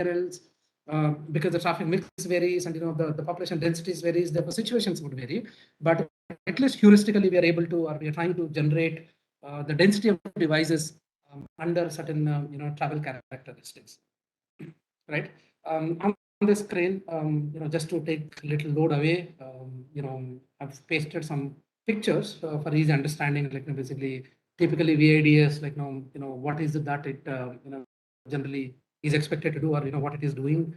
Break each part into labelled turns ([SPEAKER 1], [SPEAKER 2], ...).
[SPEAKER 1] else, because the traffic mix varies and the population densities varies, therefore situations would vary. But at least heuristically, we are able to, or we are trying to generate the density of devices under certain travel characteristics, right? On the screen, just to take a little load away, I've pasted some pictures for easy understanding, like basically typically VIDS, like what is it that it generally is expected to do, or what it is doing.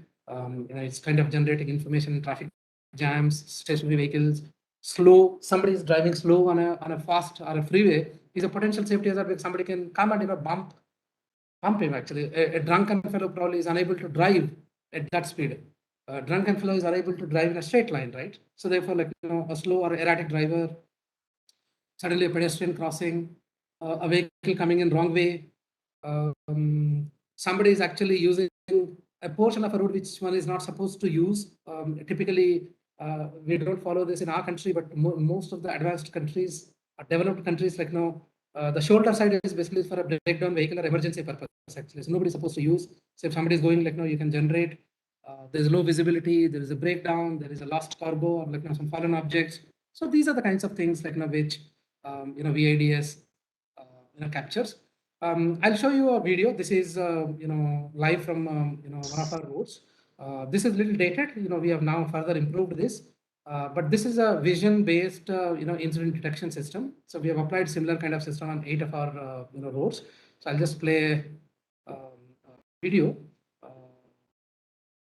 [SPEAKER 1] It's kind of generating information, traffic jams, stationary vehicles, slow. Somebody is driving slow on a fast or a freeway is a potential safety hazard, where somebody can come and bump him. Actually, a drunken fellow probably is unable to drive at that speed. A drunken fellow is unable to drive in a straight line, right? So therefore, like a slow or erratic driver, suddenly a pedestrian crossing, a vehicle coming in wrong way, somebody is actually using a portion of a road which one is not supposed to use. Typically, we don't follow this in our country, but most of the advanced countries, developed countries, like the shoulder side is basically for a breakdown vehicle or emergency purpose. Actually, so nobody's supposed to use. So if somebody is going, like you can generate. There's low visibility. There is a breakdown. There is a lost cargo, or like some fallen objects. So these are the kinds of things like which VIDS captures. I'll show you a video. This is live from one of our roads. This is a little dated. We have now further improved this, but this is a vision-based incident detection system. So we have applied similar kind of system on 8 of our roads. So I'll just play a video.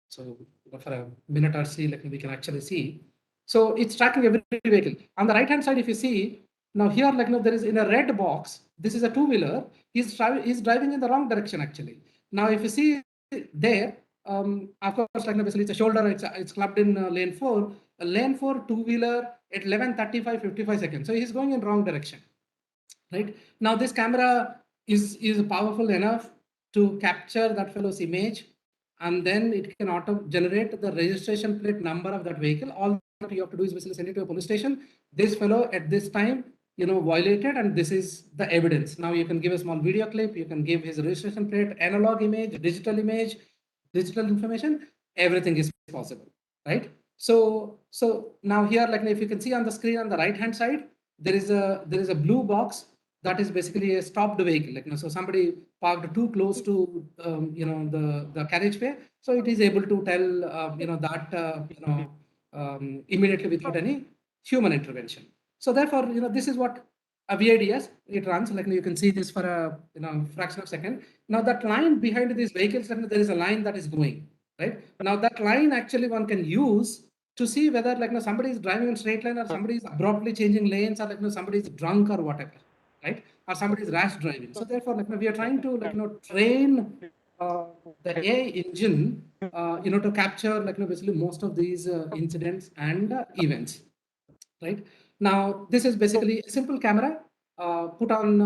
[SPEAKER 1] So for a minute or see, like we can actually see. So it's tracking every vehicle. On the right hand side, if you see, now here, like there is in a red box, this is a two-wheeler. He's driving in the wrong direction actually. Now, if you see there, of course, like basically it's a shoulder, it's clubbed in lane 4. Lane 4 two-wheeler at 11:35, 55 seconds. So he's going in wrong direction, right? Now this camera is powerful enough to capture that fellow's image, and then it can auto generate the registration plate number of that vehicle. All that you have to do is basically send it to a police station. This fellow at this time violated, and this is the evidence. Now you can give a small video clip, you can give his registration plate, analog image, digital information. Everything is possible, right? So now here, like if you can see on the screen on the right hand side, there is a blue box that is basically a stopped vehicle. Like so somebody parked too close to the carriageway, so it is able to tell that immediately without any human intervention. So therefore, this is what a VIDS it runs. Like you can see this for a fraction of a second. Now that line behind these vehicles, there is a line that is going right. Now that line actually one can use to see whether somebody is driving in straight line, or somebody is abruptly changing lanes, or somebody is drunk or whatever, right? Or somebody is rash driving. So therefore, we are trying to train the AI engine, to capture basically most of these incidents and events, right? Now this is basically a simple camera put on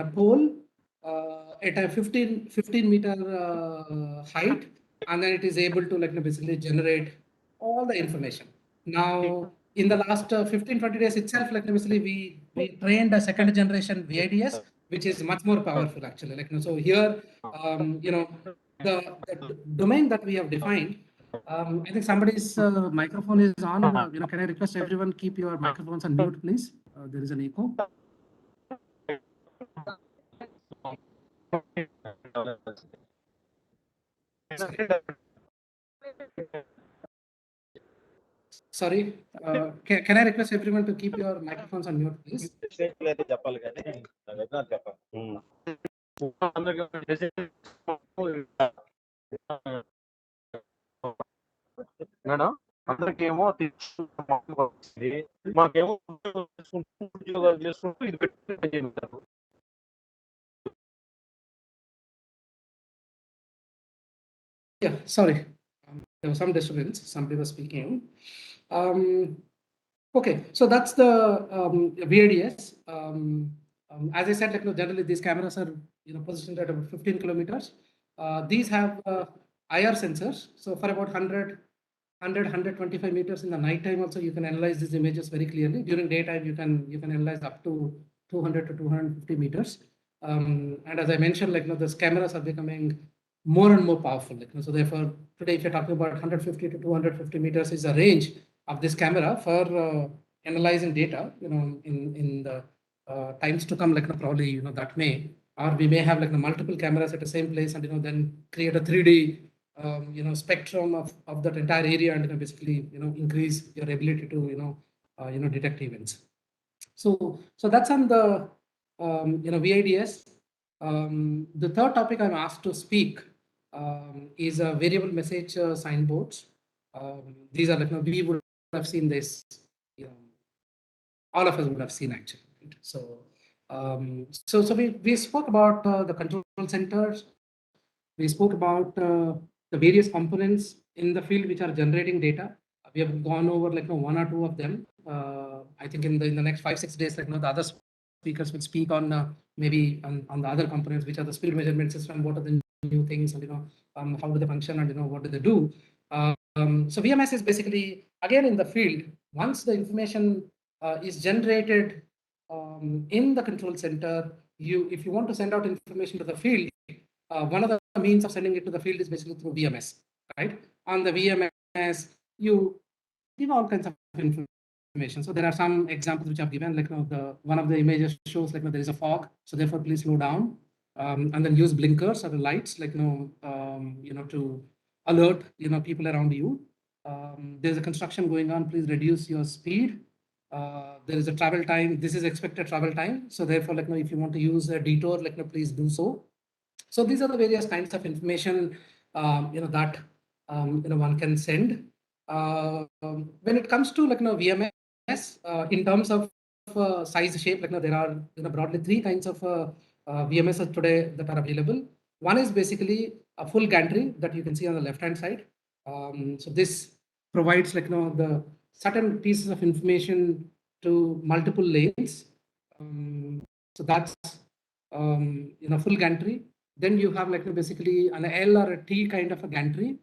[SPEAKER 1] a pole at a 15 meter height, and then it is able to basically generate all the information. Now in the last 15-20 days itself, basically we trained a second generation VIDS, which is much more powerful actually. So here the domain that we have defined, I think somebody's microphone is on. Can I request everyone keep your microphones on mute, please? There is an echo. Sorry. Can I request everyone to keep your microphones on mute, please?
[SPEAKER 2] Madam, అందరికేమో మాకేమో ఉద్యోగాలు చేసుకుంటూ ఇది పెట్టి
[SPEAKER 1] Yeah, sorry. There was some disturbance. Somebody was speaking. Okay, so that's the VIDS. As I said, generally these cameras are positioned at about 15 kilometers. These have IR sensors. So for about 125 meters in the night time also, you can analyze these images very clearly. During daytime, you can analyze up to 200 to 250 meters. And as I mentioned, these cameras are becoming more and more powerful. So therefore, today, if you're talking about 150 to 250 meters is the range of this camera for analyzing data, in the times to come, probably, that may, or we may have multiple cameras at the same place and, then create a 3D, spectrum of that entire area and, basically, increase your ability to, detect events. So that's on the, VIDS. The third topic I'm asked to speak is a variable message signboards. These are we would have seen this, all of us would have seen actually. Right? So we spoke about the control centers. We spoke about the various components in the field which are generating data. We have gone over one or two of them. I think in the next 5-6 days, the other speakers will speak on maybe on the other components, which are the speed measurement system, what are the new things, and how do they function, and what do they do. So VMS is basically, again, in the field, once the information is generated in the control center, if you want to send out information to the field, one of the means of sending it to the field is basically through VMS, right? On the VMS, you give all kinds of information. So there are some examples which I've given, one of the images shows there is a fog, so therefore please slow down, and then use blinkers or the lights, to alert people around you. There's a construction going on, please reduce your speed. There is a travel time, this is expected travel time, so therefore if you want to use a detour, please do so. So these are the various kinds of information that one can send. When it comes to VMS, in terms of size shape, there are broadly three kinds of VMS today that are available. One is basically a full gantry that you can see on the left hand side. So this provides the certain pieces of information to multiple lanes. So that's full gantry. Then you have basically an L or a T kind of a gantry,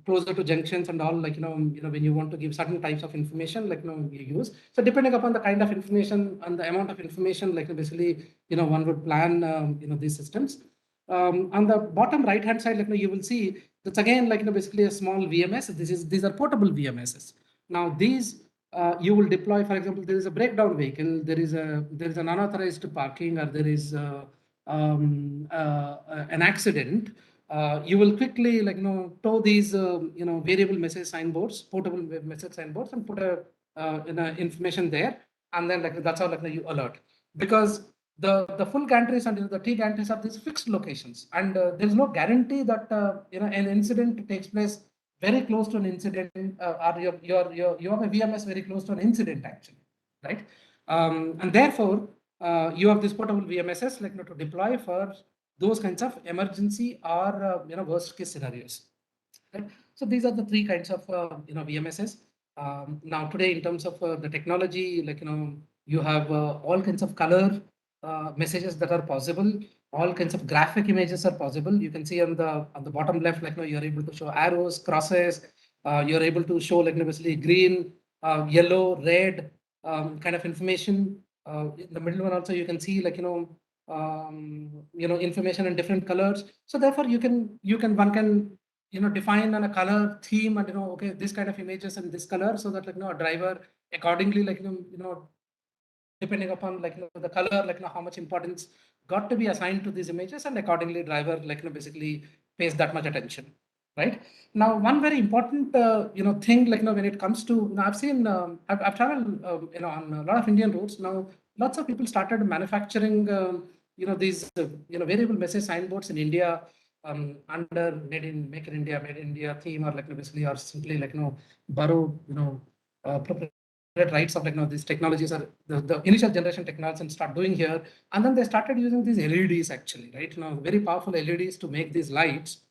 [SPEAKER 1] closer to junctions and all, when you want to give certain types of information, you use. So depending upon the kind of information and the amount of information, basically, one would plan, these systems. On the bottom right hand side, you will see that's again basically a small VMS. These are portable VMSs. Now these you will deploy, for example, there is a breakdown vehicle, there is an unauthorized parking, or there is an accident. You will quickly tow these variable message signboards, portable message signboards, and put a information there, and then that's how you alert, because the full gantries and the T gantries are these fixed locations, and there is no guarantee that an incident takes place very close to an incident, or you have a VMS very close to an incident actually, right? And therefore you have this portable VMSs to deploy for those kinds of emergency or worst case scenarios. Right? So these are the three kinds of VMSs. Now today, in terms of the technology, you have all kinds of color messages that are possible. All kinds of graphic images are possible. You can see on the bottom left, you're able to show arrows, crosses. You're able to show basically green, yellow, red kind of information. In the middle one also you can see information in different colors. So therefore one can define on a color theme and okay, this kind of images in this color, so that a driver accordingly depending upon the color, how much importance got to be assigned to these images, and accordingly driver basically pays that much attention. Right now, one very important thing when it comes to, I've seen I've traveled on a lot of Indian roads. Now lots of people started manufacturing these variable message signboards in India under Make in India theme, or basically, or simply borrow rights of these technologies, are the initial generation technologies, and start doing here. And then they started using these LEDs actually, right? Now very powerful LEDs to make these lights.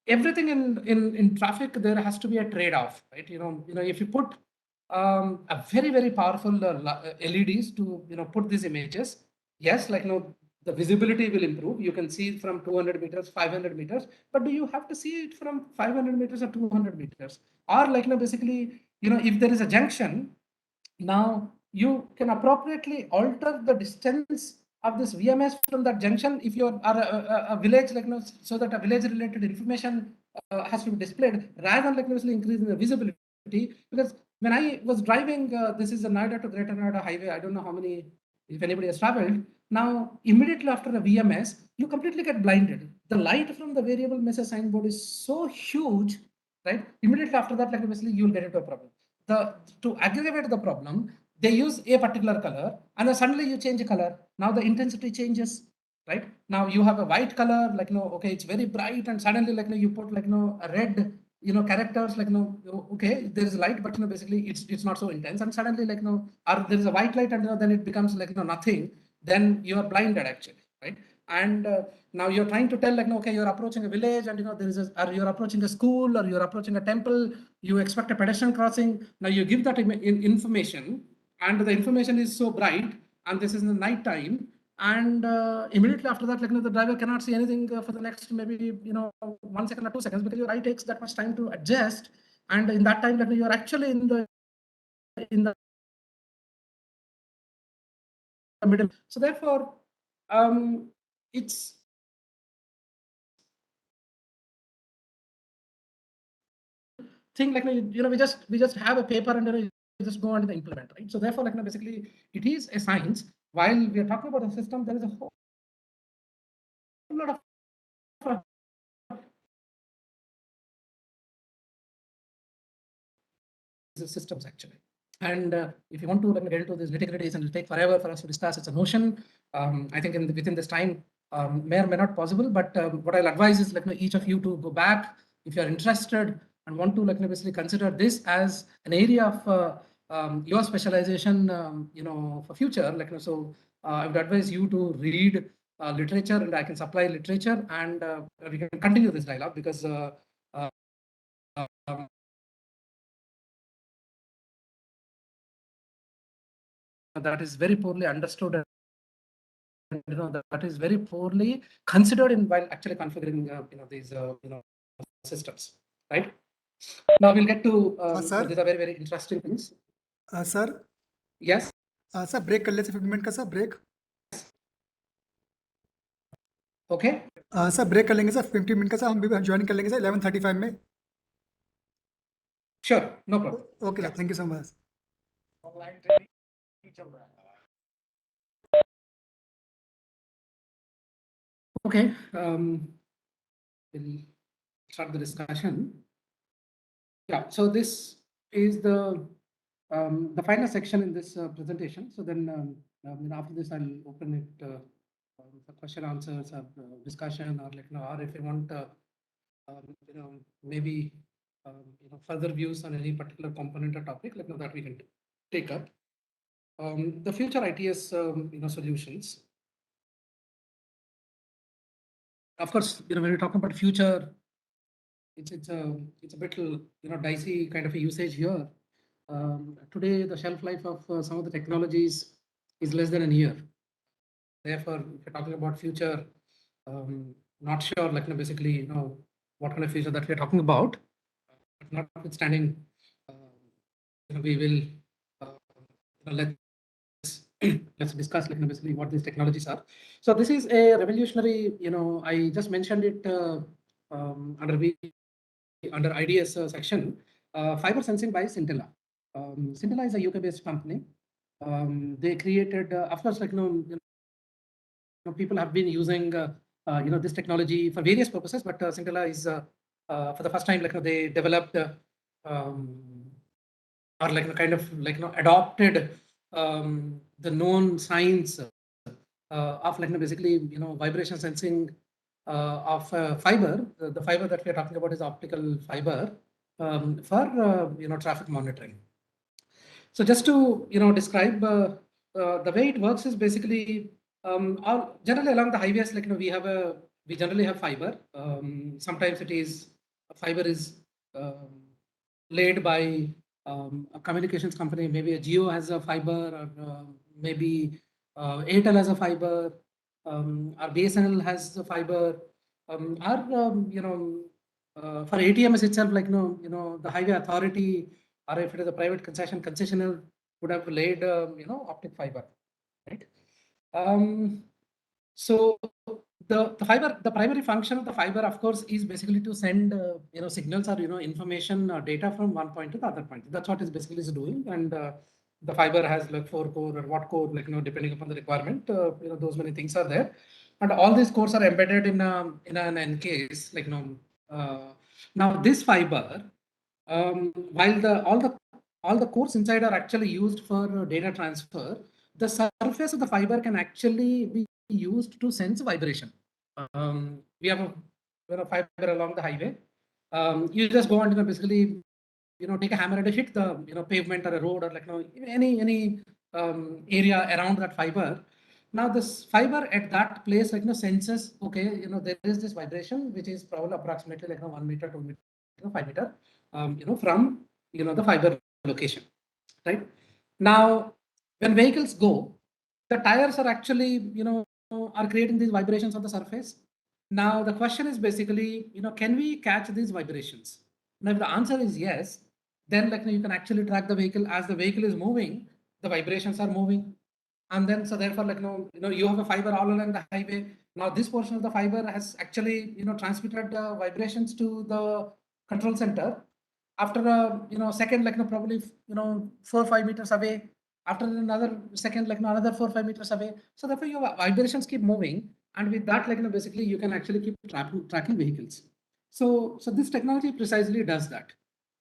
[SPEAKER 1] Everything in traffic, there has to be a trade-off, right? If you put a very powerful LEDs to put these images, yes, the visibility will improve. You can see it from 200 meters, 500 meters, but do you have to see it from 500 meters or 200 meters? Or basically, if there is a junction, now you can appropriately alter the distance of this VMS from that junction if you are a village, like, so that a village related information has to be displayed rather than like increasing the visibility. Because when I was driving, this is a Noida to Greater Noida highway. I don't know how many, if anybody has traveled. Now, immediately after a VMS, you completely get blinded. The light from the variable message signboard is so huge, right? Immediately after that, like obviously, you'll get into a problem. To aggravate the problem, they use a particular color, and then suddenly you change a color. Now the intensity changes, right? Now you have a white color, like okay, it's very bright, and suddenly like you put like a red, characters, like okay, there is light, but basically it's not so intense, and suddenly like or there is a white light, and then it becomes like nothing. Then you are blinded actually, right? And now you're trying to tell like okay, you're approaching a village, and there is or you're approaching a school, or you're approaching a temple. You expect a pedestrian crossing. Now you give that information, and the information is so bright, and this is in the night time, and immediately after that, like the driver cannot see anything for the next maybe 1 second or 2 seconds, because your eye takes that much time to adjust, and in that time, like you are actually in the middle. So therefore, it's thing like we just have a paper, and we just go and implement, right? So therefore, like basically it is a science. While we are talking about a system, there is a whole lot of systems actually. And if you want to get into these nitty-gritties, and it'll take forever for us to discuss, it's a notion. I think within this time may or may not possible, but what I'll advise is like each of you to go back if you're interested and want to like basically consider this as an area of your specialization, for future. So I would advise you to read literature, and I can supply literature, and we can continue this dialogue, because that is very poorly understood, and that is very poorly considered in while actually configuring these systems, right? Now we'll get to
[SPEAKER 3] sir.
[SPEAKER 1] these are very, very interesting things.
[SPEAKER 3] Sir
[SPEAKER 1] Yes,
[SPEAKER 3] sir break कर लेते 15 minute का sir break
[SPEAKER 1] okay,
[SPEAKER 3] sir break कर लेंगे sir 15 minute का sir हम भी join कर लेंगे सर 11:35 में
[SPEAKER 1] sure, no problem.
[SPEAKER 3] Okay sir thank you so much
[SPEAKER 1] Okay, we'll start the discussion. Yeah, so this is the final section in this presentation. So then after this, I'll open it for question answers, or discussion, or like or if you want maybe further views on any particular component or topic, like that we can take up. The future ITS solutions. Of course, when we're talking about future, it's a bit dicey kind of a usage here. Today, the shelf life of some of the technologies is less than a year. Therefore, if you're talking about future, not sure, like basically, what kind of future that we're talking about. But notwithstanding, we will let's discuss like basically what these technologies are. So this is a revolutionary. I just mentioned it under IDS section. Fiber sensing by Scintilla. Scintilla is a UK-based company. They created, of course, like people have been using this technology for various purposes, but Scintilla is for the first time like they developed or like kind of like adopted the known science of like basically vibration sensing of fiber. The fiber that we are talking about is optical fiber for traffic monitoring. So just to describe the way it works is basically generally along the highways, like we generally have fiber. Sometimes it is fiber is laid by a communications company. Maybe a Jio has a fiber, or maybe Airtel has a fiber, or BSNL has a fiber, or for ATMs itself, like the highway authority, or if it is a private concessionaire, would have laid, optic fiber, right? So the fiber, the primary function of the fiber, of course, is basically to send, signals or, information or data from one point to the other point. That's what it basically is doing. And the fiber has like 4 core or what core, depending upon the requirement, those many things are there. And all these cores are embedded in an NCase, now this fiber, while all the cores inside are actually used for data transfer, the surface of the fiber can actually be used to sense vibration. We have a fiber along the highway. You just go and basically take a hammer and hit the pavement or a road or any area around that fiber. Now this fiber at that place senses, okay, there is this vibration which is probably approximately 1 meter, 2 meter, 5 meter, from the fiber location, right? Now when vehicles go, the tires are actually are creating these vibrations on the surface. Now the question is basically, can we catch these vibrations? Now if the answer is yes, then you can actually track the vehicle. As the vehicle is moving, the vibrations are moving, and then so therefore you have a fiber all along the highway. Now this portion of the fiber has actually transmitted vibrations to the control center. After a second, probably 4 or 5 meters away, after another second, another 4 or 5 meters away. So therefore your vibrations keep moving, and with that basically you can actually keep tracking vehicles. So this technology precisely does that.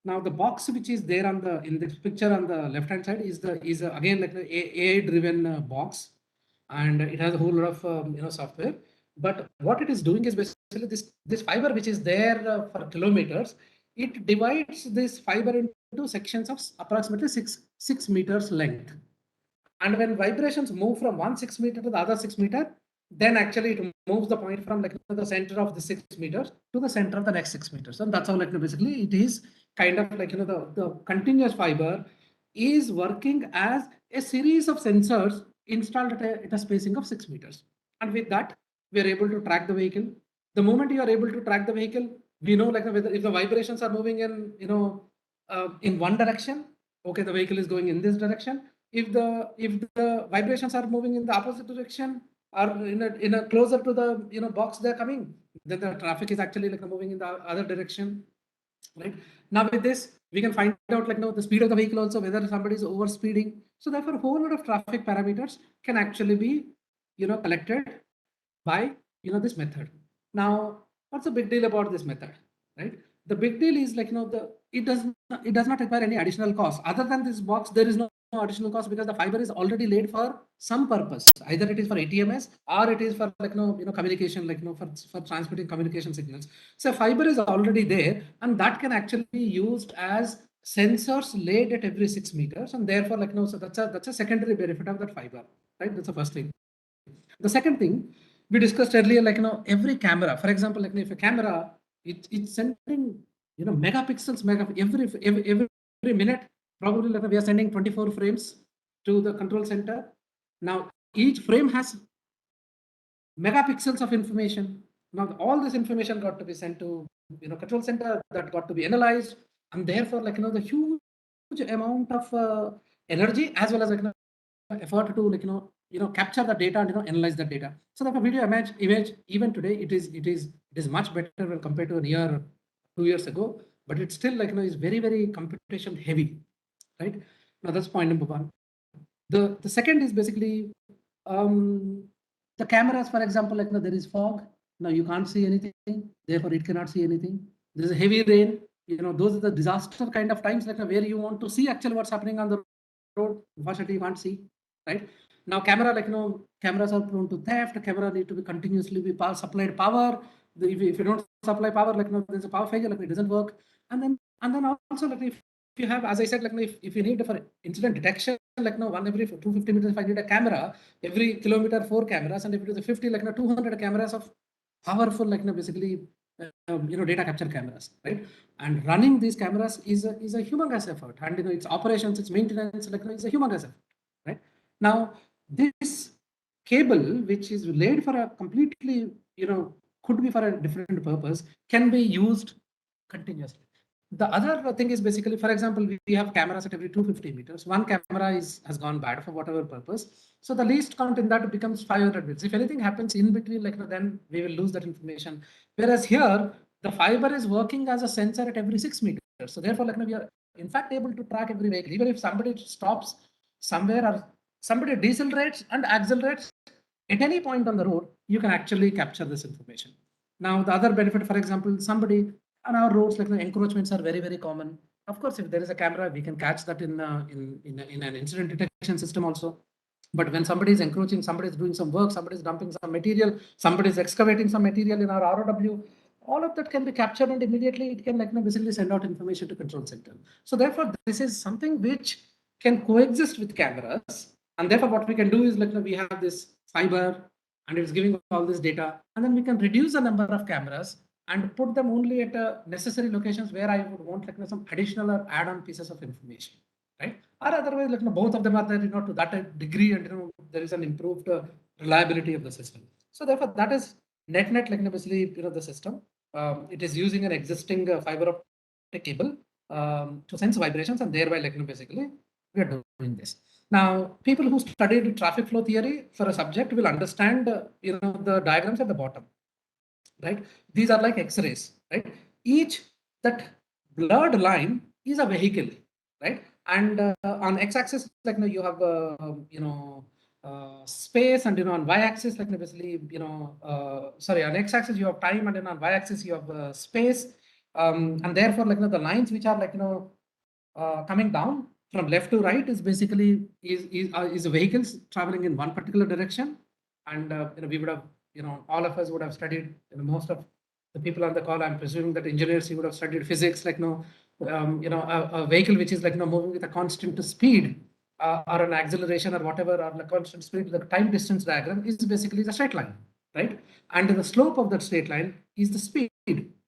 [SPEAKER 1] Now the box which is there in the picture on the left hand side is again the AI driven box, and it has a whole lot of software. But what it is doing is basically this fiber which is there for kilometers, it divides this fiber into sections of approximately 6 meters length. And when vibrations move from 6 meter to the other 6 meter, then actually it moves the point from the center of the 6 meters to the center of the next 6 meters. And that's how basically it is kind of the continuous fiber is working as a series of sensors installed at a spacing of 6 meters. And with that, we are able to track the vehicle. The moment you are able to track the vehicle, we know whether if the vibrations are moving in one direction, okay, the vehicle is going in this direction. If the vibrations are moving in the opposite direction or in a closer to the box they're coming, then the traffic is actually moving in the other direction, right? Now with this, we can find out the speed of the vehicle also, whether somebody is over speeding. So therefore, a whole lot of traffic parameters can actually be collected by this method. Now, what's the big deal about this method, right? The big deal is it does not require any additional cost. Other than this box, there is no additional cost because the fiber is already laid for some purpose. Either it is for ATMS or it is for communication, for transmitting communication signals. So fiber is already there, and that can actually be used as sensors laid at every 6 meters, and therefore so that's a secondary benefit of that fiber, right? That's the first thing. The second thing we discussed earlier, every camera, for example, if a camera, it's sending megapixels, every minute, probably we are sending 24 frames to the control center. Now each frame has megapixels of information. Now all this information got to be sent to control center, that got to be analyzed, and therefore the huge amount of energy as well as effort to capture the data and analyze the data. So the video image even today it is much better when compared to a year, 2 years ago, but it's still is very computation heavy, right? Now that's point number one. The second is basically the cameras, for example, there is fog. Now you can't see anything, therefore it cannot see anything. There's a heavy rain. Those are the disaster kind of times where you want to see actually what's happening on the road. Unfortunately, you can't see, right? Now camera, cameras are prone to theft. Camera need to be continuously be supplied power. If you don't supply power, there's a power failure, it doesn't work. And then also if you have, as I said, if you need for incident detection, one every 250 meters, if I need a camera, every kilometer 4 cameras, and if it is a 50, 200 cameras of powerful, basically, data capture cameras, right? And running these cameras is a humongous effort, and its operations, its maintenance, it's a humongous effort, right? Now this cable, which is laid for a completely, could be for a different purpose, can be used continuously. The other thing is basically, for example, we have cameras at every 250 meters. One camera has gone bad for whatever purpose. So the least count in that becomes 500 bits. If anything happens in between, like then we will lose that information. Whereas here, the fiber is working as a sensor at every 6 meters. So therefore, like we are in fact able to track every vehicle. Even if somebody stops somewhere or somebody decelerates and accelerates at any point on the road, you can actually capture this information. Now, the other benefit, for example, somebody on our roads, like the encroachments are very, very common. Of course, if there is a camera, we can catch that in an incident detection system also. But when somebody is encroaching, somebody is doing some work, somebody is dumping some material, somebody is excavating some material in our ROW, all of that can be captured and immediately it can basically send out information to control center. So therefore, this is something which can coexist with cameras. And therefore, what we can do is we have this fiber and it's giving all this data, and then we can reduce the number of cameras and put them only at necessary locations where I would want some additional or add-on pieces of information, right? Or otherwise, both of them are there, to that degree, and there is an improved reliability of the system. So therefore, that is net basically the system. It is using an existing fiber optic cable to sense vibrations, and thereby basically we are doing this. Now, people who studied traffic flow theory for a subject will understand the diagrams at the bottom, right? These are like X-rays, right? Each that blurred line is a vehicle, right? And on X-axis, you have space, and on Y-axis, basically sorry, on X-axis you have time, and then on Y-axis you have space, and therefore the lines which are coming down from left to right is basically is vehicles traveling in one particular direction, and we would have all of us would have studied, most of the people on the call, I'm presuming that engineers, you would have studied physics, a vehicle which is moving with a constant speed or an acceleration or whatever, or a constant speed, the time distance diagram is basically the straight line, right? And the slope of that straight line is the speed,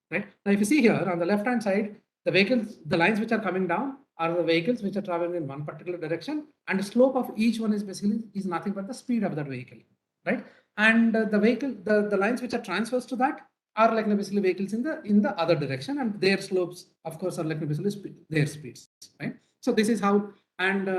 [SPEAKER 1] right? Now, if you see here on the left hand side, the vehicles, the lines which are coming down are the vehicles which are traveling in one particular direction, and the slope of each one is basically nothing but the speed of that vehicle, right? And the vehicle, the lines which are transverse to that are basically vehicles in the other direction, and their slopes, of course, are basically their speeds, right? So this is how. And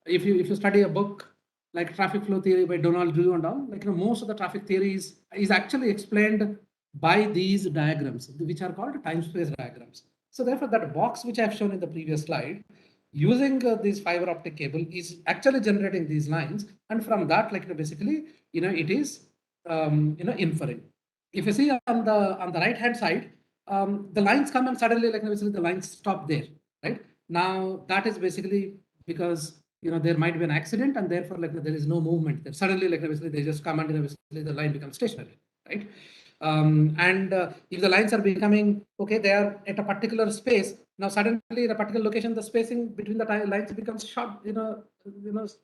[SPEAKER 1] if you study a book like Traffic Flow Theory by Donald Drew and all, most of the traffic theory is actually explained by these diagrams, which are called time-space diagrams. So therefore, that box which I have shown in the previous slide, using this fiber optic cable, is actually generating these lines, and from that, basically, it is inferring. If you see on the right hand side, the lines come and suddenly basically the lines stop there, right? Now that is basically because there might be an accident, and therefore there is no movement there. Suddenly basically they just come and basically the line becomes stationary, right? And if the lines are becoming okay, they are at a particular space. Now suddenly in a particular location, the spacing between the lines becomes short,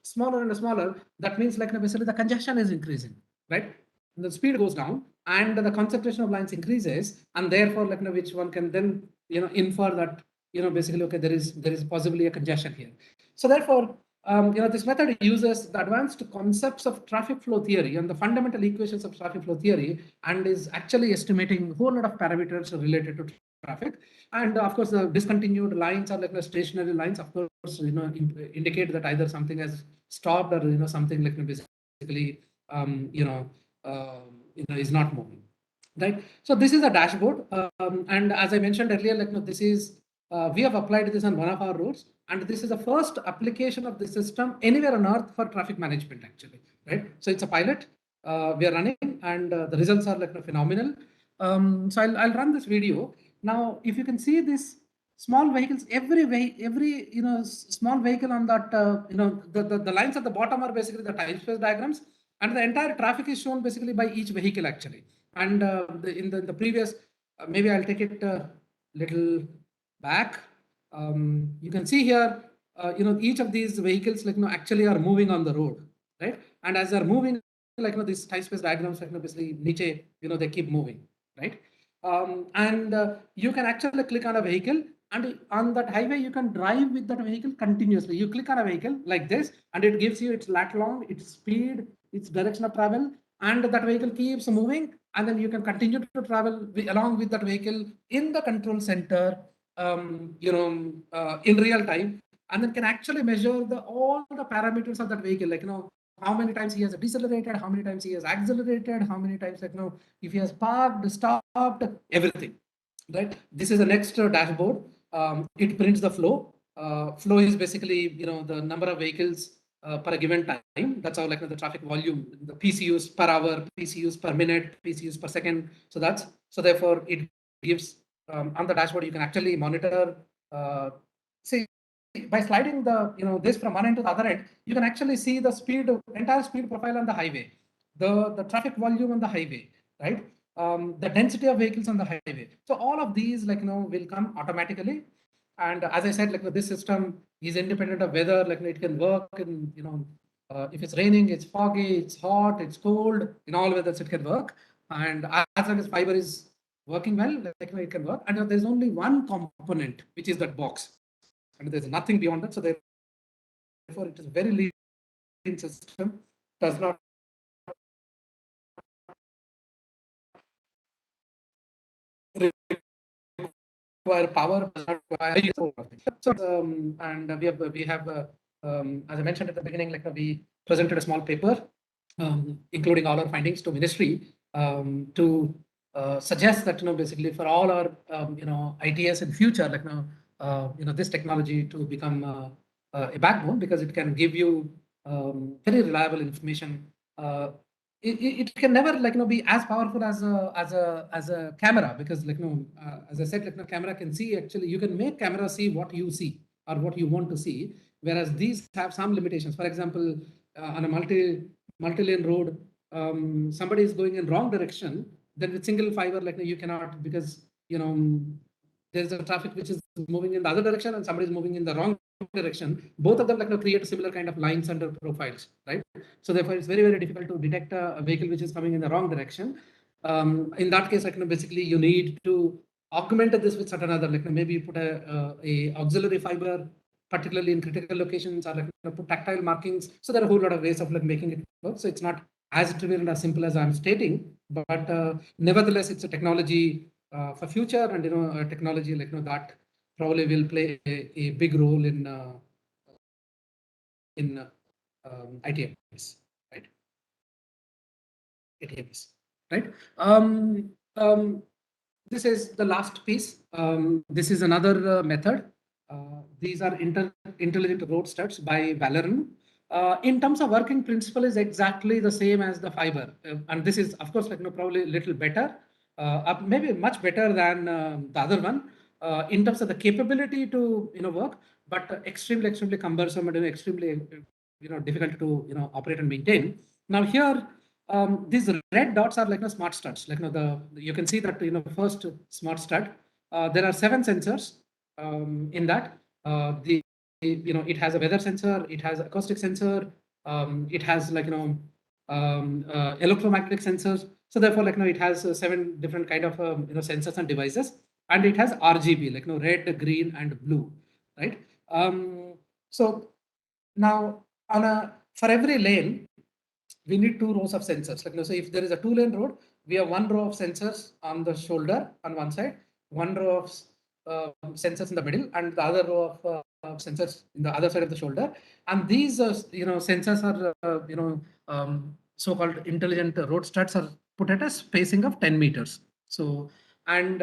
[SPEAKER 1] smaller and smaller. That means basically the congestion is increasing, right? The speed goes down and the concentration of lines increases, and therefore which one can then infer that basically okay, there is possibly a congestion here. So therefore this method uses the advanced concepts of traffic flow theory and the fundamental equations of traffic flow theory, and is actually estimating a whole lot of parameters related to traffic. And of course, the discontinued lines are stationary lines, of course, indicate that either something has stopped or something basically is not moving, right? So this is a dashboard, and as I mentioned earlier, this is we have applied this on one of our roads, and this is the first application of the system anywhere on earth for traffic management, actually, right? So it's a pilot we are running, and the results are phenomenal. So I'll run this video now. If you can see this small vehicles, every small vehicle on that the lines at the bottom are basically the time space diagrams, and the entire traffic is shown basically by each vehicle, actually. And in the previous, maybe I'll take it a little back. You can see here, each of these vehicles actually are moving on the road, right? And as they're moving, these time space diagrams basically niche, they keep moving, right? And you can actually click on a vehicle, and on that highway you can drive with that vehicle continuously. You click on a vehicle like this, and it gives you its lat long, its speed, its direction of travel, and that vehicle keeps moving, and then you can continue to travel along with that vehicle in the control center in real time, and then can actually measure all the parameters of that vehicle, like, how many times he has decelerated, how many times he has accelerated, how many times, like, if he has parked, stopped, everything, right? This is the next dashboard. It prints the flow. Flow is basically, the number of vehicles per a given time. That's how, like, the traffic volume, the PCUs per hour, PCUs per minute, PCUs per second. So therefore it gives, on the dashboard, you can actually monitor, see, by sliding this from one end to the other end, you can actually see the entire speed profile on the highway, the traffic volume on the highway, right? The density of vehicles on the highway. So all of these, like, will come automatically. And as I said, like, this system is independent of weather. Like, it can work in, if it's raining, it's foggy, it's hot, it's cold, in all weathers it can work. And as long as fiber is working well, like, it can work. And there's only one component, which is that box, and there's nothing beyond that. So therefore it is a very lean system, does not require power, does not require. So, and we have as I mentioned at the beginning, like, we presented a small paper, including all our findings to ministry, to suggest that, basically for all our ITS in future, like, this technology to become a backbone, because it can give you very reliable information. It can never, like, be as powerful as a camera, because, like, as I said, like, camera can see, actually you can make camera see what you see or what you want to see, whereas these have some limitations. For example, on a multi-lane road, somebody is going in wrong direction, then with single fiber, like, you cannot, because there's a traffic which is moving in the other direction and somebody is moving in the wrong direction. Both of them, like, create similar kind of lines under profiles, right? So therefore it's very, very difficult to detect a vehicle which is coming in the wrong direction. In that case, like, basically you need to augment this with certain other, like, maybe you put a auxiliary fiber, particularly in critical locations, or, like, put tactile markings. So there are a whole lot of ways of, like, making it work. So it's not as trivial and as simple as I'm stating, but nevertheless, it's a technology for future, and a technology, like, that probably will play a big role in ITMs, right? ATMs, right? This is the last piece. This is another method. These are intelligent road studs by Valeron. In terms of working principle, is exactly the same as the fiber, and this is, of course, like, probably a little better, maybe much better than the other one in terms of the capability to work, but extremely cumbersome and extremely difficult to operate and maintain. Now here, these red dots are, like, smart studs. Like, you can see that first smart stud. There are 7 sensors in that. It has a weather sensor, it has acoustic sensor, it has, like, electromagnetic sensors. So therefore, like, it has 7 different kind of sensors and devices, and it has RGB, like, red, green, and blue, right? So now, for every lane, we need 2 rows of sensors. Like, so if there is a 2-lane road, we have 1 row of sensors on the shoulder on one side, 1 row of sensors in the middle, and the other row of sensors in the other side of the shoulder. And these sensors are so-called intelligent road studs, are put at a spacing of 10 meters. So, and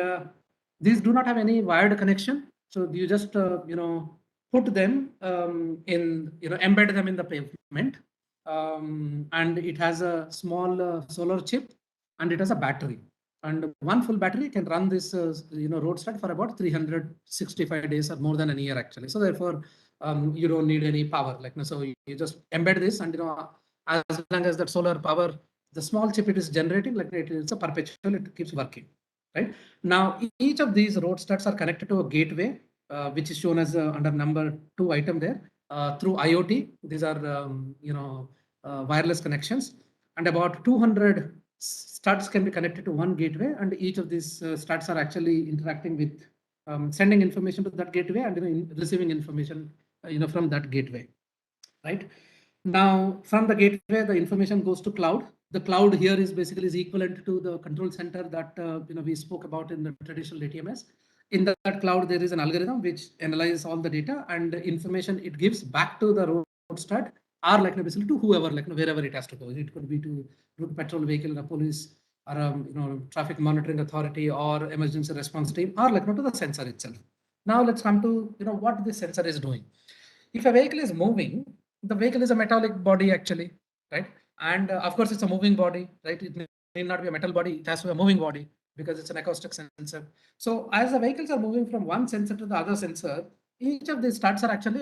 [SPEAKER 1] these do not have any wired connection. So you just put them embed them in the pavement. And it has a small solar chip, and it has a battery. And one full battery can run this road stud for about 365 days, or more than a year, actually. So therefore, you don't need any power. Like, so you just embed this, and as long as that solar power, the small chip it is generating, like, it's a perpetual, it keeps working, right? Now each of these road studs are connected to a gateway, which is shown as under number 2 item there, through IoT. These are wireless connections, and about 200 studs can be connected to one gateway, and each of these studs are actually interacting with sending information to that gateway, and receiving information from that gateway, right? Now from the gateway, the information goes to cloud. The cloud here is basically equivalent to the control center that we spoke about in the traditional ATMS. In that cloud, there is an algorithm which analyzes all the data and the information it gives back to the road stud or like basically to whoever, like wherever it has to go. It could be to route patrol vehicle, the police, or traffic monitoring authority, or emergency response team, or like to the sensor itself. Now let's come to what this sensor is doing. If a vehicle is moving, the vehicle is a metallic body actually, right? And of course, it's a moving body, right? It may not be a metal body; it has to be a moving body because it's an acoustic sensor. So as the vehicles are moving from one sensor to the other sensor, each of these studs are actually,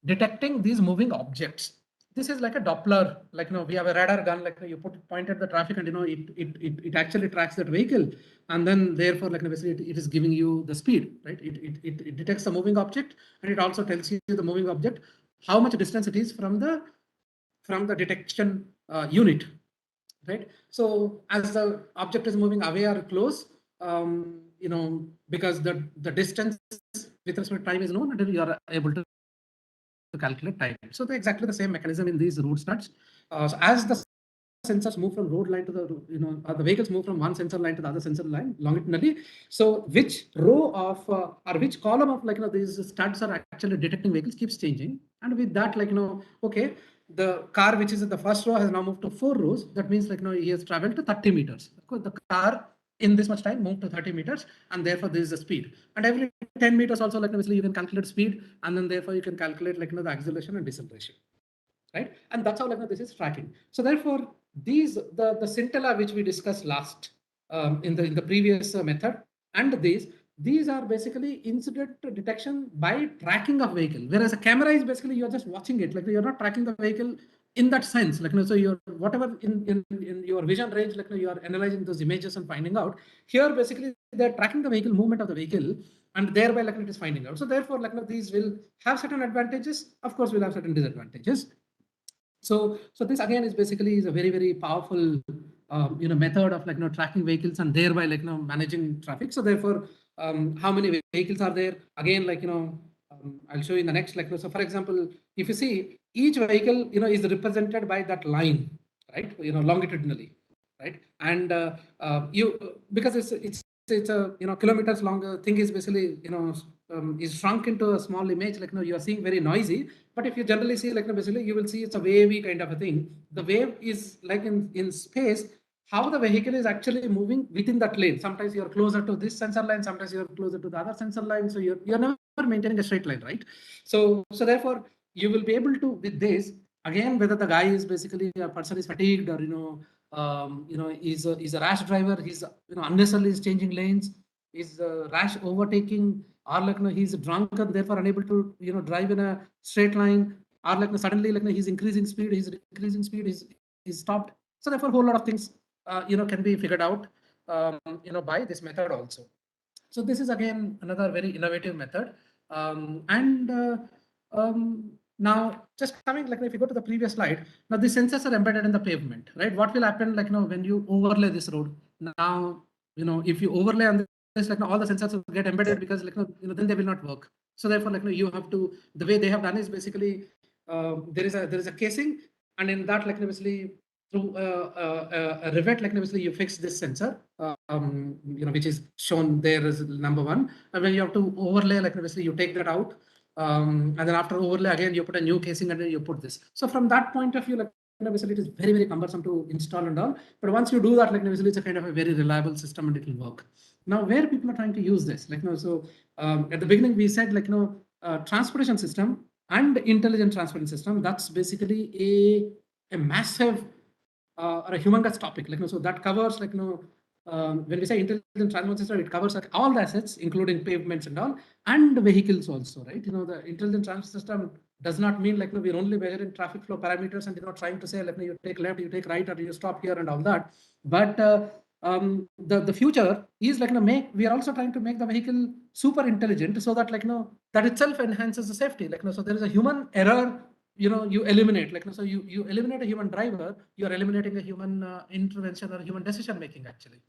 [SPEAKER 1] detecting these moving objects. This is like a Doppler, like, we have a radar gun, like you point at the traffic and, it actually tracks that vehicle. And then therefore, like basically it is giving you the speed, right? It detects the moving object and it also tells you the moving object, how much distance it is from the detection unit, right? So as the object is moving away or close, because the distance with respect to time is known, and you are able to calculate time. So exactly the same mechanism in these route studs. So as the sensors move from road line to the, the vehicles move from one sensor line to the other sensor line longitudinally. So which row of or which column of these studs are actually detecting vehicles keeps changing. And with that, okay, the car which is in the first row has now moved to 4 rows. That means he has traveled to 30 meters. Of course, the car in this much time moved to 30 meters, and therefore this is the speed. And every 10 meters also, obviously you can calculate speed, and then therefore you can calculate the acceleration and deceleration, right? And that's how this is tracking. So therefore, the scintilla which we discussed last in the previous method, and these are basically incident detection by tracking of vehicle, whereas a camera is basically you're just watching it, you're not tracking the vehicle in that sense, so you're whatever in your vision range, you are analyzing those images and finding out. Here basically they're tracking the vehicle movement of the vehicle, and thereby it is finding out. So therefore these will have certain advantages, of course will have certain disadvantages. So this again is basically is a very, very powerful method of tracking vehicles and thereby managing traffic. So therefore, how many vehicles are there? Again, I'll show you in the next lecture. So for example, if you see each vehicle is represented by that line, right? Longitudinally, right? And because it's a kilometers long thing is basically is shrunk into a small image, you are seeing very noisy. But if you generally see basically you will see it's a wavy kind of a thing. The wave is like in space, how the vehicle is actually moving within that lane. Sometimes you're closer to this sensor line, sometimes you're closer to the other sensor line. So you're never maintaining a straight line, right? So therefore you will be able to, with this, again, whether the guy is basically a person is fatigued or is a rash driver, he's unnecessarily is changing lanes, is rash overtaking, or he's drunk and therefore unable to drive in a straight line, or suddenly he's increasing speed, he's stopped. So therefore, a whole lot of things can be figured out by this method also. So this is again another very innovative method. Now just coming if you go to the previous slide, now the sensors are embedded in the pavement, right? What will happen when you overlay this road? Now if you overlay on this, all the sensors will get embedded because then they will not work. So therefore you have to, the way they have done is basically there is a casing, and in that basically through a rivet, basically you fix this sensor, which is shown there as number 1. And when you have to overlay, basically you take that out, and then after overlay again you put a new casing and then you put this. So from that point of view, basically it is very, very cumbersome to install and all. But once you do that, basically it's a kind of a very reliable system and it will work. Now where people are trying to use this, so at the beginning we said transportation system and intelligent transportation system, that's basically a massive or a humongous topic. So that covers when we say intelligent transport system, it covers all the assets, including pavements and all, and vehicles also, right? The intelligent transport system does not mean we're only measuring traffic flow parameters and trying to say you take left, you take right, or you stop here and all that. But the future is we are also trying to make the vehicle super intelligent so that that itself enhances the safety. So there is a human error you eliminate, so you eliminate a human driver, you are eliminating a human intervention or human decision making actually.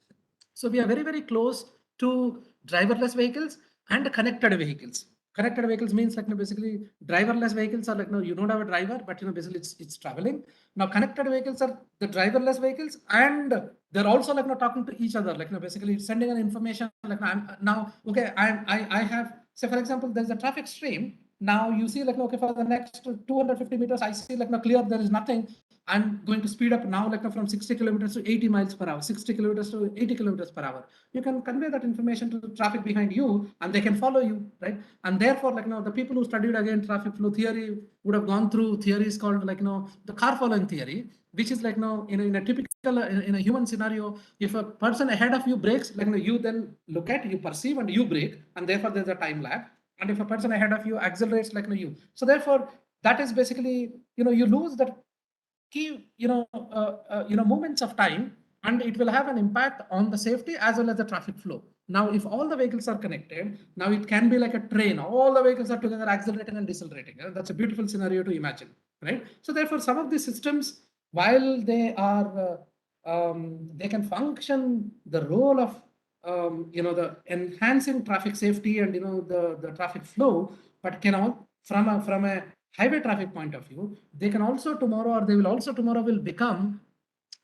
[SPEAKER 1] So we are very, very close to driverless vehicles and connected vehicles. connected vehicles means like, basically driverless vehicles are like, you don't have a driver, but, basically it's traveling. Now, connected vehicles are the driverless vehicles, and they're also like, talking to each other, like, basically sending an information, like, I'm now, okay, I have, say, for example, there's a traffic stream. Now you see like, okay, for the next 250 meters, I see like, clear, there is nothing. I'm going to speed up now, like, from 60 kilometers to 80 miles per hour, 60 kilometers to 80 kilometers per hour. You can convey that information to the traffic behind you, and they can follow you, right? And therefore, like, the people who studied again traffic flow theory would have gone through theories called like, the car following theory, which is like, in a typical, in a human scenario, if a person ahead of you brakes, like, you then look at, you perceive, and you brake, and therefore there's a time lag. And if a person ahead of you accelerates, like, you, so therefore that is basically, you lose that key, moments of time, and it will have an impact on the safety as well as the traffic flow. Now, if all the vehicles are connected, now it can be like a train. All the vehicles are together accelerating and decelerating. That's a beautiful scenario to imagine, right? So therefore, some of these systems, while they are, they can function the role of, the enhancing traffic safety and, the traffic flow, but can all from a highway traffic point of view, they can also tomorrow, or they will also tomorrow will become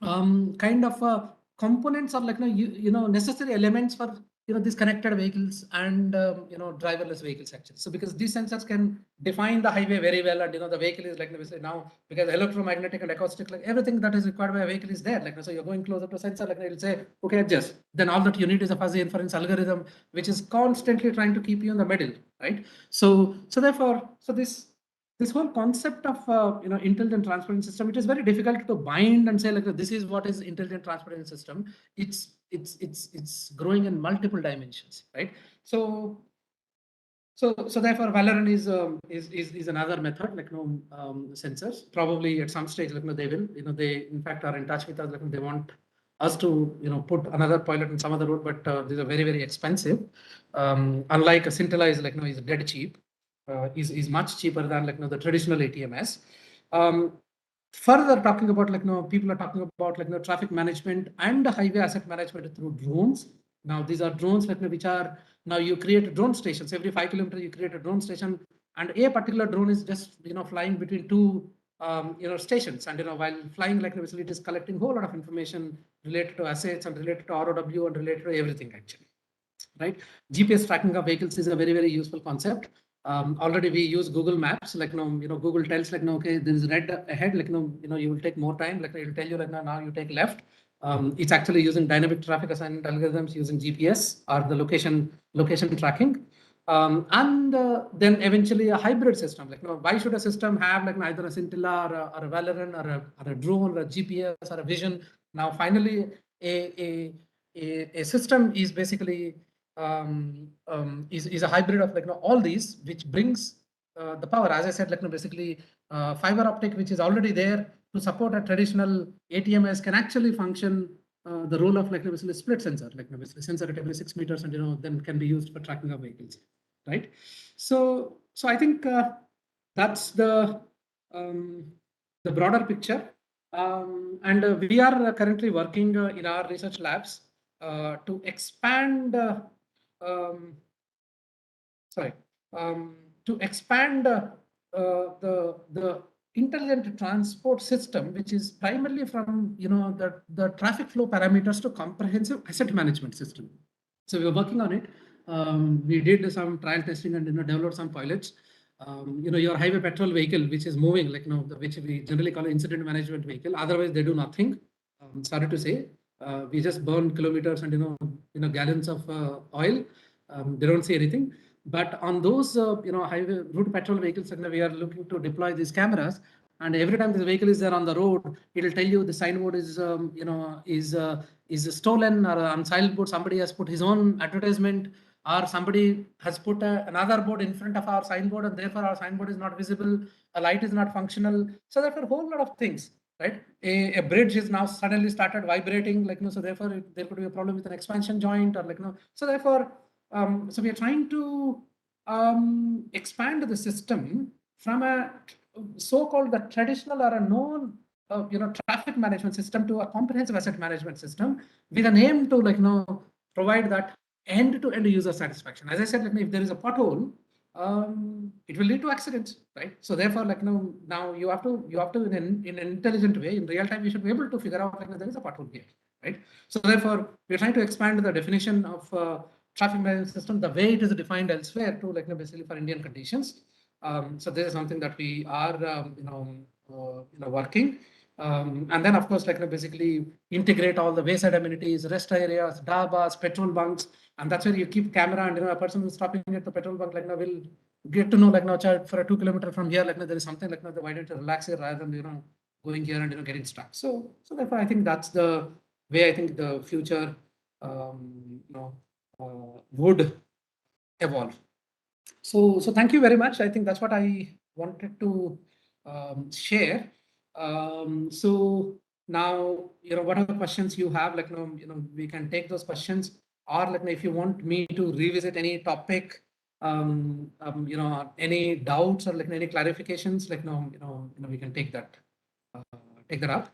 [SPEAKER 1] kind of components, or like, necessary elements for, these connected vehicles and, driverless vehicles actually. So because these sensors can define the highway very well, and, the vehicle is like, now, because electromagnetic and acoustic, like everything that is required by a vehicle is there. Like, so you're going closer to a sensor, like it'll say, okay, adjust. Then all that you need is a fuzzy inference algorithm, which is constantly trying to keep you in the middle, right? So therefore, this whole concept of, intelligent transportation system, it is very difficult to bind and say like, this is what is intelligent transportation system. It's growing in multiple dimensions, right? So therefore, Valorant is another method, like, sensors. Probably at some stage, like, they will, they in fact are in touch with us, like, they want us to, put another pilot in some other road, but these are very, very expensive. Unlike a Scintilla is like, is dead cheap. Is much cheaper than like, the traditional ATMS. Further talking about like, people are talking about like, traffic management and highway asset management through drones. Now these are drones like, which are, now you create drone stations. Every 5 kilometers you create a drone station, and a particular drone is just, flying between two, stations, and, while flying, like, it is collecting a whole lot of information related to assets and related to ROW and related to everything actually, right? GPS tracking of vehicles is a very, very useful concept. Already we use Google Maps, like, Google tells like, okay, there is red ahead, like, you will take more time, like, it will tell you like, now you take left. It's actually using dynamic traffic assignment algorithms using GPS or the location tracking. And then eventually a hybrid system, like, why should a system have like either a Scintilla or a Valorant or a drone or a GPS or a vision? Now finally a system is basically is a hybrid of like, all these, which brings the power, as I said, like, basically fiber optic, which is already there to support a traditional ATMS, can actually function the role of like, basically split sensor, like, basically sensor at every 6 meters, and, then can be used for tracking of vehicles, right? So I think that's the broader picture. And we are currently working in our research labs to expand to expand the intelligent transport system, which is primarily from, the traffic flow parameters to comprehensive asset management system. So we were working on it. We did some trial testing and, developed some pilots. Your highway patrol vehicle, which is moving, like, which we generally call an incident management vehicle. Otherwise, they do nothing. Sorry to say, we just burn kilometers and, gallons of oil. They don't see anything. But on those, highway route patrol vehicles, we are looking to deploy these cameras. And every time this vehicle is there on the road, it will tell you the signboard is, is stolen, or on signboard somebody has put his own advertisement, or somebody has put another board in front of our signboard, and therefore our signboard is not visible, a light is not functional. So therefore, a whole lot of things, right? A bridge is now suddenly started vibrating, like, so therefore there could be a problem with an expansion joint, or like, so therefore, so we are trying to expand the system from a so-called the traditional or a known traffic management system to a comprehensive asset management system, with an aim to, like, provide that end-to-end user satisfaction. As I said, like, if there is a pothole, it will lead to accidents, right? So therefore, like now you have to in an intelligent way, in real time, you should be able to figure out like there is a pothole here, right? So therefore, we're trying to expand the definition of traffic management system the way it is defined elsewhere to like basically for Indian conditions. So this is something that we are working. And then of course, like basically integrate all the wayside amenities, rest areas, dabas, petrol bunks, and that's where you keep camera and a person who's stopping at the petrol bunk will get to know child, for a 2 kilometer from here there is something why don't you relax here rather than going here and getting stuck. So therefore I think that's the way I think the future would evolve. So thank you very much. I think that's what I wanted to share. So now, whatever questions you have, we can take those questions, or if you want me to revisit any topic, any doubts or any clarifications, we can take that up.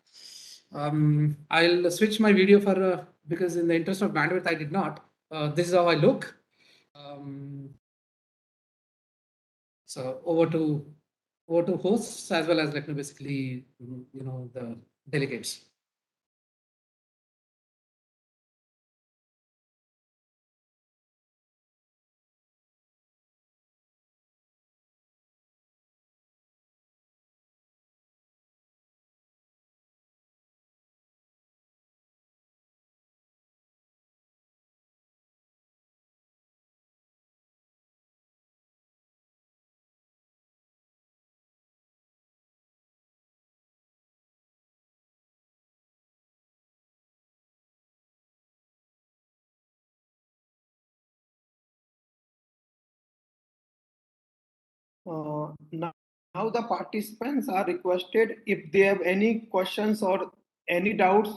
[SPEAKER 1] I'll switch my video for because in the interest of bandwidth, I did not. This is how I look. So over to hosts as well as basically the delegates.
[SPEAKER 4] Now the participants are requested, if they have any questions or any doubts,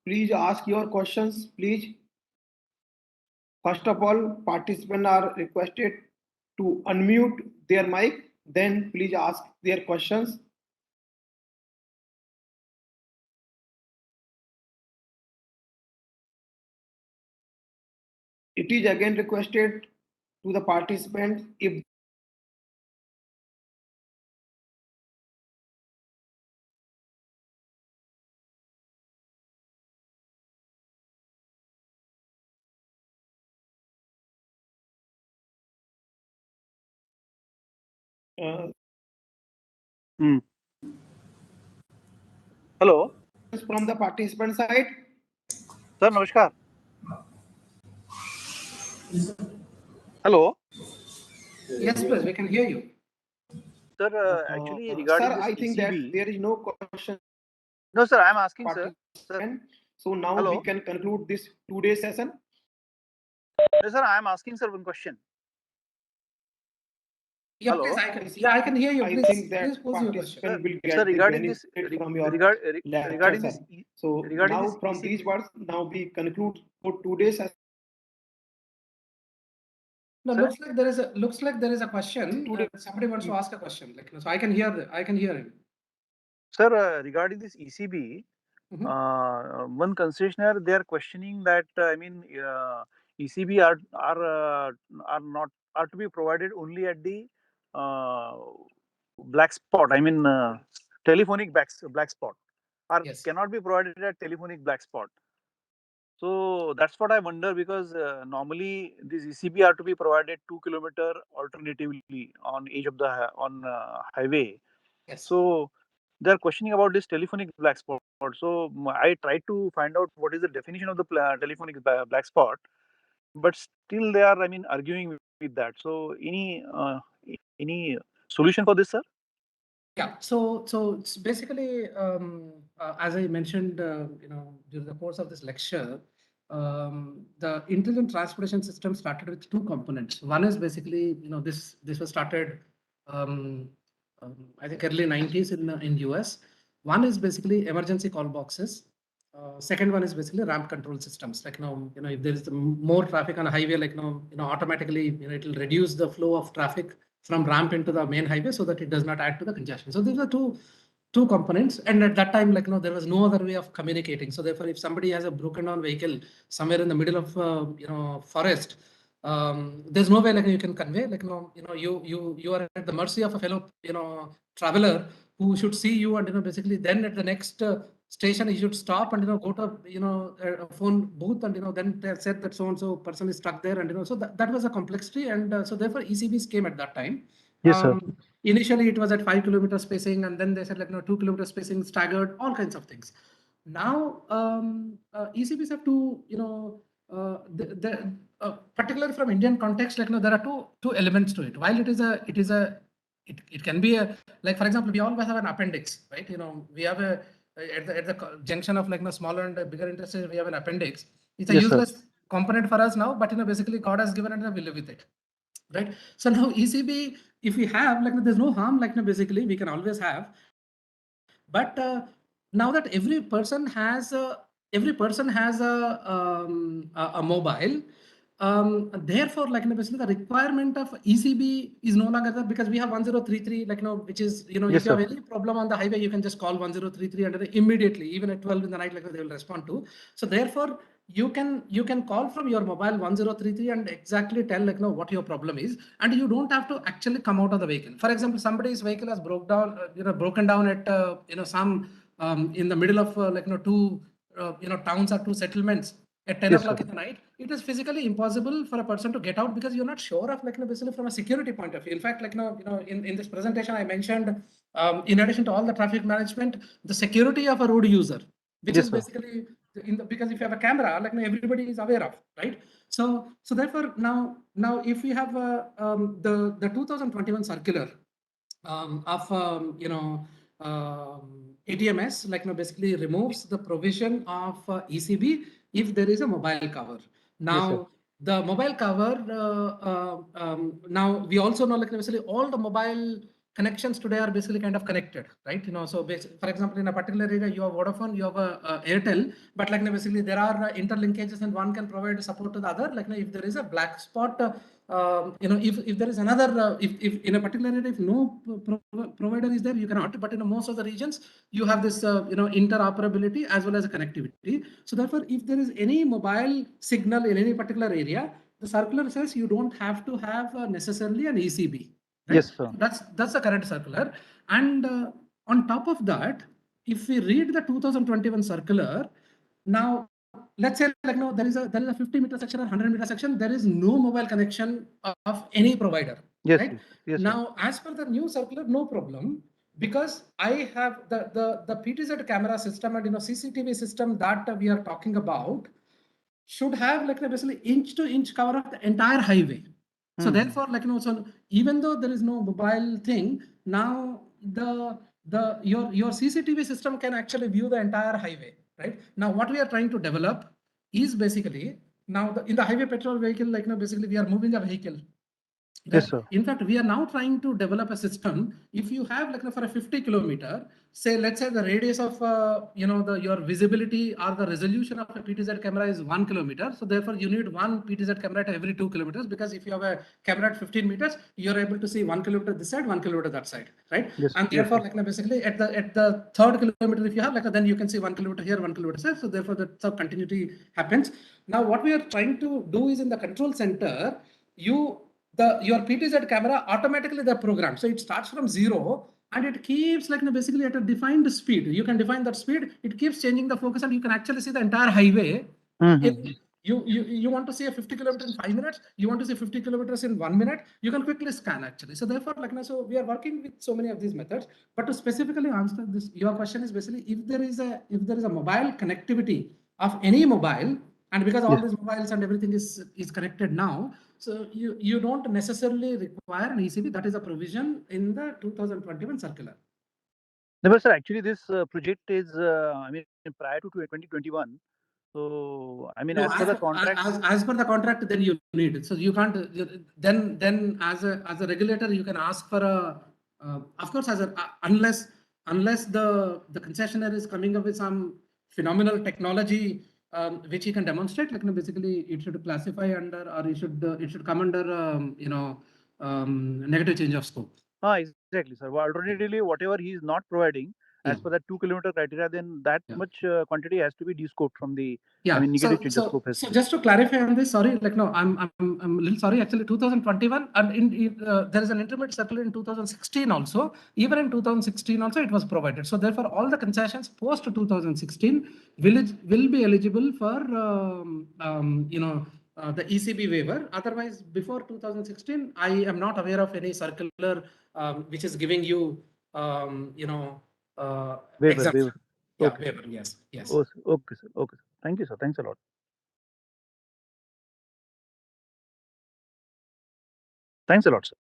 [SPEAKER 4] please ask your questions, please. First of all, participants are requested to unmute their mic, then please ask their questions. It is again requested to the participants, if
[SPEAKER 5] Hello,
[SPEAKER 4] from the participant side.
[SPEAKER 5] sir. Namaskar. Hello,
[SPEAKER 1] Yes, please, we can hear you.
[SPEAKER 5] sir. Actually, regarding
[SPEAKER 4] Sir,
[SPEAKER 5] this
[SPEAKER 4] I think that
[SPEAKER 5] ECB.
[SPEAKER 4] there is no question.
[SPEAKER 5] No, sir. I am asking, sir.
[SPEAKER 4] So now
[SPEAKER 5] Hello?
[SPEAKER 4] we can conclude this 2-day session.
[SPEAKER 5] No, sir. I am asking, sir, one question.
[SPEAKER 1] Yeah,
[SPEAKER 5] Hello?
[SPEAKER 1] please, I can hear you.
[SPEAKER 4] I
[SPEAKER 1] Please,
[SPEAKER 4] think that
[SPEAKER 1] please pose your question.
[SPEAKER 4] participant will
[SPEAKER 5] Sir,
[SPEAKER 4] get the
[SPEAKER 5] regarding this,
[SPEAKER 4] benefit from your lecture,
[SPEAKER 5] regarding
[SPEAKER 4] sir.
[SPEAKER 5] this,
[SPEAKER 4] So
[SPEAKER 5] regarding
[SPEAKER 4] now
[SPEAKER 5] this
[SPEAKER 4] from
[SPEAKER 5] ECB.
[SPEAKER 4] these words, now we conclude for 2 days.
[SPEAKER 1] No,
[SPEAKER 5] Sir?
[SPEAKER 1] looks like there is a question. Somebody wants to ask a question. So I can hear him.
[SPEAKER 5] Sir, regarding this ECB, one concessionaire, they are questioning that ECB are to be provided only at the black spot. Telephonic black spot, or
[SPEAKER 1] Yes.
[SPEAKER 5] cannot be provided at telephonic black spot. So that's what I wonder, because normally these ECB are to be provided 2 kilometer alternatively on edge of the highway.
[SPEAKER 1] Yes.
[SPEAKER 5] So they are questioning about this telephonic black spot. So I tried to find out what is the definition of the telephonic black spot, but still they are, arguing with that. So any solution for this, sir?
[SPEAKER 1] Yeah. So it's basically as I mentioned, during the course of this lecture, the intelligent transportation system started with two components. One is basically, this was started, I think early 90s in US. One is basically emergency call boxes. Second one is basically ramp control systems. If there is more traffic on a highway, automatically, it will reduce the flow of traffic from ramp into the main highway so that it does not add to the congestion. So these are two components. And at that time, there was no other way of communicating. So therefore, if somebody has a broken down vehicle somewhere in the middle of, forest, there's no way like you can convey, like you are at the mercy of a fellow traveler who should see you, and basically then at the next station you should stop and go to a phone booth, and then they said that so and so person is stuck there, and so that was a complexity, and so therefore ECBs came at that time.
[SPEAKER 5] Yes, sir.
[SPEAKER 1] Initially it was at 5 kilometer spacing, and then they said like 2 kilometer spacing, staggered, all kinds of things. Now ECBs have to particularly from Indian context, like there are two elements to it. While it can be a, like for example, we always have an appendix, right? We have a at the junction of like smaller and bigger interstates, we have an appendix. It's a
[SPEAKER 5] Yes, sir.
[SPEAKER 1] useless component for us now, but basically God has given it and we live with it, right? So now ECB, if we have, like there's no harm, like basically we can always have, but now that every person has a mobile, therefore like basically the requirement of ECB is no longer there, because we have 1033, like which is
[SPEAKER 5] Yes,
[SPEAKER 1] if you have
[SPEAKER 5] sir.
[SPEAKER 1] any problem on the highway, you can just call 1033 and immediately, even at 12 in the night, like they will respond to. So therefore you can call from your mobile 1033 and exactly tell like what your problem is, and you don't have to actually come out of the vehicle. For example, somebody's vehicle has broken down at some in the middle of two towns or two settlements at 10
[SPEAKER 5] Yes,
[SPEAKER 1] o'clock
[SPEAKER 5] sir.
[SPEAKER 1] in the night. It is physically impossible for a person to get out, because you're not sure of basically from a security point of view. In fact, in this presentation I mentioned, in addition to all the traffic management, the security of a road user, which
[SPEAKER 5] Yes,
[SPEAKER 1] is
[SPEAKER 5] sir.
[SPEAKER 1] basically because if you have a camera, like everybody is aware of, right? So therefore now if we have the 2021 circular of ATMS, like basically removes the provision of ECB if there is a mobile cover. Now the mobile cover, now we also know like basically all the mobile connections today are basically kind of connected, right? So for example, in a particular area you have Vodafone, you have a Airtel, but like basically there are interlinkages, and one can provide support to the other. Like if there is a black spot, if there is another, if in a particular area, if no provider is there, you cannot. But in most of the regions, you have this, interoperability as well as a connectivity. So therefore, if there is any mobile signal in any particular area, the circular says you don't have to have necessarily an ECB. Right?
[SPEAKER 5] Yes, sir.
[SPEAKER 1] That's the current circular. And on top of that, if we read the 2021 circular, now let's say like there is a 50-meter section or 100-meter section, there is no mobile connection of any provider.
[SPEAKER 5] Yes,
[SPEAKER 1] right?
[SPEAKER 5] yes, yes, sir.
[SPEAKER 1] Now, as per the new circular, no problem, because I have the PTZ camera system and CCTV system that we are talking about should have like basically inch to inch cover of the entire highway. So therefore, like so even though there is no mobile thing, now your CCTV system can actually view the entire highway, right? Now what we are trying to develop is basically now in the highway patrol vehicle, like basically we are moving a vehicle.
[SPEAKER 5] Yes, sir.
[SPEAKER 1] In fact, we are now trying to develop a system. If you have like for a 50 kilometer, say, let's say the radius of your visibility or the resolution of a PTZ camera is 1 kilometer. So therefore, you need one PTZ camera at every 2 kilometers, because if you have a camera at 15 meters, you're able to see 1 kilometer this side, 1 kilometer that side, right?
[SPEAKER 5] Yes,
[SPEAKER 1] and
[SPEAKER 5] yes,
[SPEAKER 1] therefore,
[SPEAKER 5] sir.
[SPEAKER 1] like basically at the third kilometer, if you have then you can see 1 kilometer here, 1 kilometer there. So therefore, the sub continuity happens. Now, what we are trying to do is in the control center, your PTZ camera automatically they're programmed. So it starts from 0 and it keeps like basically at a defined speed. You can define that speed. It keeps changing the focus, and you can actually see the entire highway. You want to see a 50 kilometer in 5 minutes. You want to see 50 kilometers in 1 minute. You can quickly scan actually. So therefore, so we are working with so many of these methods. But to specifically answer this, your question is basically if there is a mobile connectivity of any mobile, and because all these mobiles and everything is connected now, so you don't necessarily require an ECB. That is a provision in the 2021 circular.
[SPEAKER 5] No, but sir, actually this project is, I mean, prior to 2021. So, I mean,
[SPEAKER 1] No,
[SPEAKER 5] as per the contract.
[SPEAKER 1] as per the contract, then you need it. So you can't. Then as a regulator, you can ask for a. Of course, unless the concessionaire is coming up with some phenomenal technology which he can demonstrate, like basically it should classify under, or it should come under negative change of scope.
[SPEAKER 5] Exactly, sir. Well, alternatively, whatever he is not providing, as
[SPEAKER 1] Yeah.
[SPEAKER 5] per that 2 kilometer criteria, then that
[SPEAKER 1] Yeah.
[SPEAKER 5] much quantity has to be descoped from the.
[SPEAKER 1] Yeah.
[SPEAKER 5] I mean, negative change of
[SPEAKER 1] so,
[SPEAKER 5] scope has
[SPEAKER 1] so
[SPEAKER 5] to be.
[SPEAKER 1] just to clarify on this, sorry, like no, I'm a little sorry. Actually, 2021, and there is an intermediate circular in 2016 also. Even in 2016 also, it was provided. So therefore, all the concessions post 2016 will be eligible for the ECB waiver. Otherwise, before 2016, I am not aware of any circular which is giving you
[SPEAKER 5] Waiver,
[SPEAKER 1] exemption.
[SPEAKER 5] waiver.
[SPEAKER 1] Yeah,
[SPEAKER 5] Okay.
[SPEAKER 1] waiver. Yes. Yes.
[SPEAKER 5] Oh, sir. Okay, sir. Okay, sir. Thank you, sir. Thanks a lot. Thanks a lot, sir.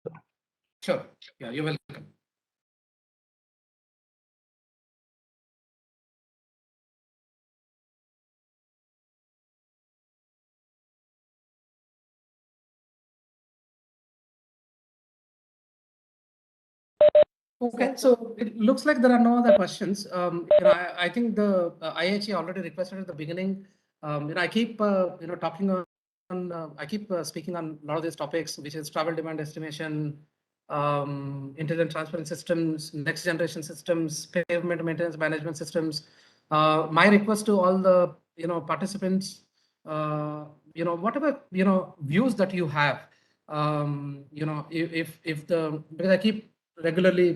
[SPEAKER 1] Sure. Yeah, you're welcome. Okay, so it looks like there are no other questions. I think the IHE already requested at the beginning. I keep talking on. I keep speaking on a lot of these topics, which is travel demand estimation, intelligent transport systems, next generation systems, pavement maintenance management systems. My request to all the participants, whatever views that you have, if the because I keep regularly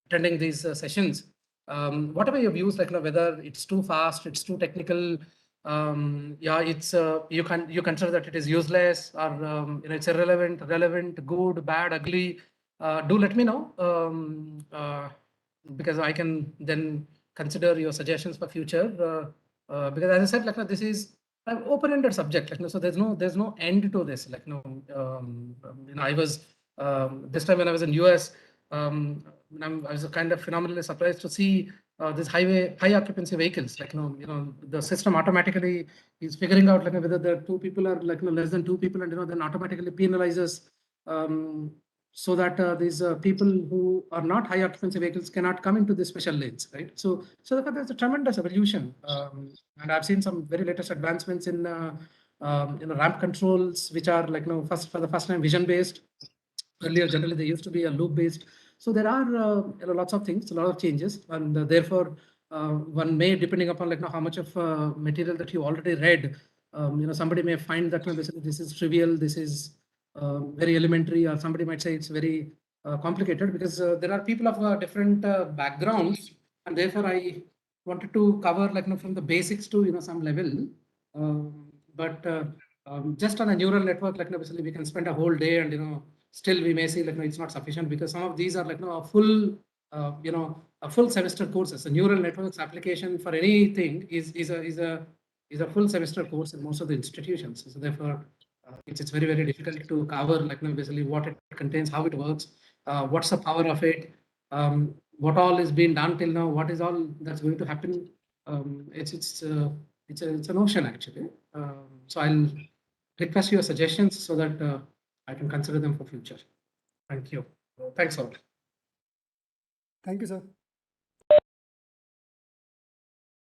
[SPEAKER 1] attending these sessions, whatever your views, like whether it's too fast, it's too technical, yeah, it's you consider that it is useless, or it's irrelevant, relevant, good, bad, ugly, do let me know, because I can then consider your suggestions for future, because as I said, like this is an open-ended subject, like so there's no end to this, like I was this time when I was in US, I was kind of phenomenally surprised to see this high occupancy vehicles, like the system automatically is figuring out like whether the two people are like less than two people, and then automatically penalizes, so that these people who are not high occupancy vehicles cannot come into the special lanes, right? So therefore there's a tremendous evolution, and I've seen some very latest advancements in ramp controls, which are like for the first time vision based. Earlier, generally, they used to be a loop based. So there are lots of things, a lot of changes, and therefore one may, depending upon like how much of material that you already read, somebody may find that this is trivial, this is very elementary, or somebody might say it's very complicated, because there are people of different backgrounds, and therefore I wanted to cover like from the basics to some level, but just on a neural network, like basically we can spend a whole day, and still we may see like it's not sufficient, because some of these are like a full a full semester courses. A neural networks application for anything is a full semester course in most of the institutions. So therefore it's very, very difficult to cover like basically what it contains, how it works, what's the power of it, what all is being done till now, what is all that's going to happen. It's an ocean actually. So I'll request your suggestions so that I can consider them for future. Thank you. Thanks all.
[SPEAKER 3] Thank you, sir.